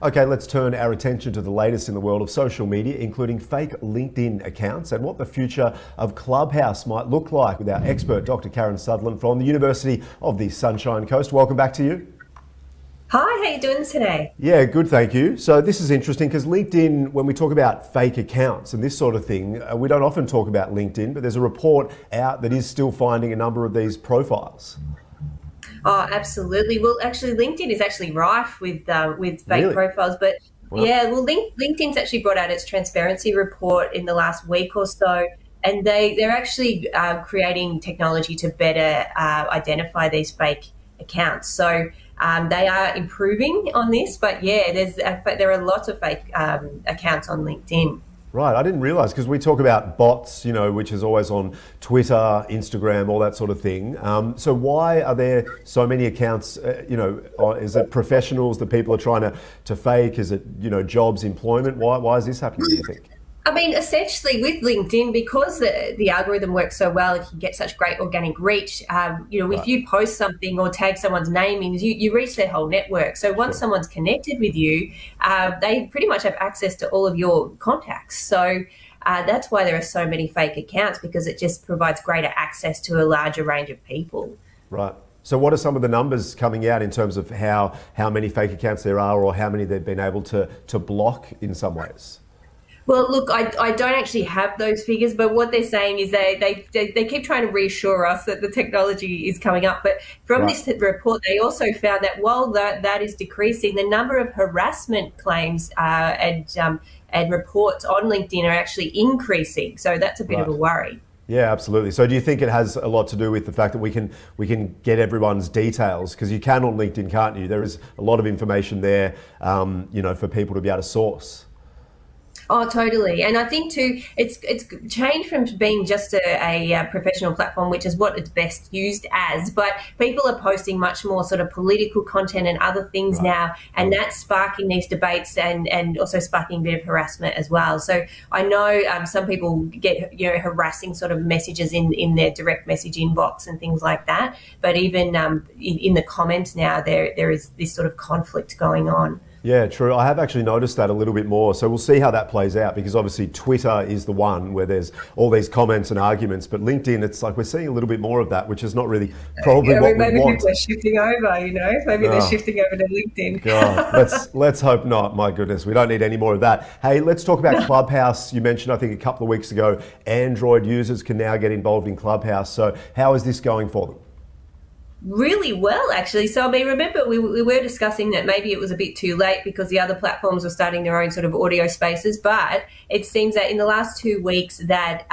Okay, let's turn our attention to the latest in the world of social media, including fake LinkedIn accounts and what the future of Clubhouse might look like with our expert, Dr. Karen Sutherland from the University of the Sunshine Coast. Welcome back to you. Hi, how are you doing today? Yeah, good, thank you. So this is interesting because LinkedIn, when we talk about fake accounts and this sort of thing, we don't often talk about LinkedIn, but there's a report out that is still finding a number of these profiles. Oh, absolutely. Well, actually, LinkedIn is actually rife with fake profiles. But Wow. yeah, well, LinkedIn's actually brought out its transparency report in the last week or so, and they're actually creating technology to better identify these fake accounts. So they are improving on this, but yeah, there are lots of fake accounts on LinkedIn. Right, I didn't realise, because we talk about bots, you know, which is always on Twitter, Instagram, all that sort of thing. So why are there so many accounts, you know, is it professionals that people are trying to fake? Is it, you know, jobs, employment? Why is this happening, do you think? I mean, essentially with LinkedIn, because the algorithm works so well, it can get such great organic reach. You know, if you post something or tag someone's name in, you reach their whole network. So once someone's connected with you, they pretty much have access to all of your contacts. So that's why there are so many fake accounts, because it just provides greater access to a larger range of people. Right. So what are some of the numbers coming out in terms of how many fake accounts there are, or how many they've been able to block in some ways? Well, look, I don't actually have those figures, but what they're saying is they keep trying to reassure us that the technology is coming up. But from this report, they also found that while that is decreasing, the number of harassment claims and reports on LinkedIn are actually increasing. So that's a bit of a worry. Yeah, absolutely. So do you think it has a lot to do with the fact that we can get everyone's details? Because you can on LinkedIn, can't you? There is a lot of information there, you know, for people to be able to source. Oh, totally. And I think too, it's changed from being just a professional platform, which is what it's best used as, but people are posting much more sort of political content and other things now, and that's sparking these debates and also sparking a bit of harassment as well. So I know some people get, you know, harassing sort of messages in their direct message inbox and things like that, but even in the comments now, there is this sort of conflict going on. Yeah, true. I have actually noticed that a little bit more. So we'll see how that plays out, because obviously Twitter is the one where there's all these comments and arguments, but LinkedIn, it's like we're seeing a little bit more of that, which is not really probably what we want. Maybe people are shifting over, you know, maybe they're shifting over to LinkedIn. God, let's hope not. My goodness, we don't need any more of that. Hey, let's talk about Clubhouse. You mentioned, I think a couple of weeks ago, Android users can now get involved in Clubhouse. So how is this going for them? Really well, actually. So, I mean, remember we were discussing that maybe it was a bit too late because the other platforms were starting their own sort of audio spaces, but it seems that in the last 2 weeks that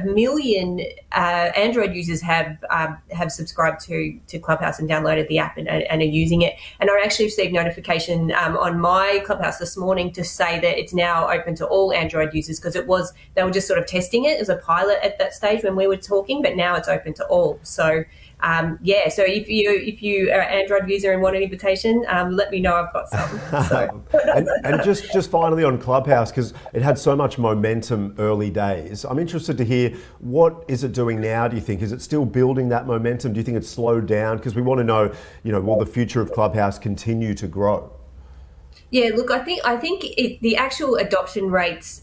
1 million Android users have subscribed to Clubhouse and downloaded the app and are using it. And I actually received notification on my Clubhouse this morning to say that it's now open to all Android users, because they were just sort of testing it as a pilot at that stage when we were talking, but now it's open to all. So yeah, so if you are an Android user and want an invitation, let me know. I've got some. So. and just finally on Clubhouse, because it had so much momentum early days, I'm interested to hear, what is it doing now, do you think? Is it still building that momentum? Do you think it's slowed down? Because we want to know, you know, will the future of Clubhouse continue to grow? Yeah, look, I think the actual adoption rates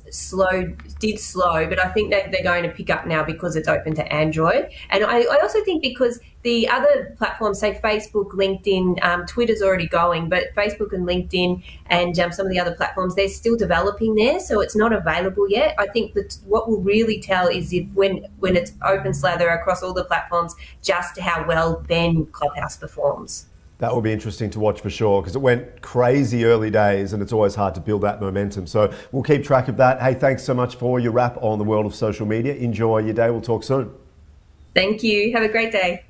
did slow, but I think that they're going to pick up now because it's open to Android. And I also think because the other platforms, say Facebook, LinkedIn, Twitter's already going, but Facebook and LinkedIn and some of the other platforms, they're still developing there, so it's not available yet. I think that what will really tell is if when it's open slather across all the platforms, just how well then Clubhouse performs. That will be interesting to watch for sure, because it went crazy early days and it's always hard to build that momentum. So we'll keep track of that. Hey, thanks so much for your wrap on the world of social media. Enjoy your day. We'll talk soon. Thank you. Have a great day.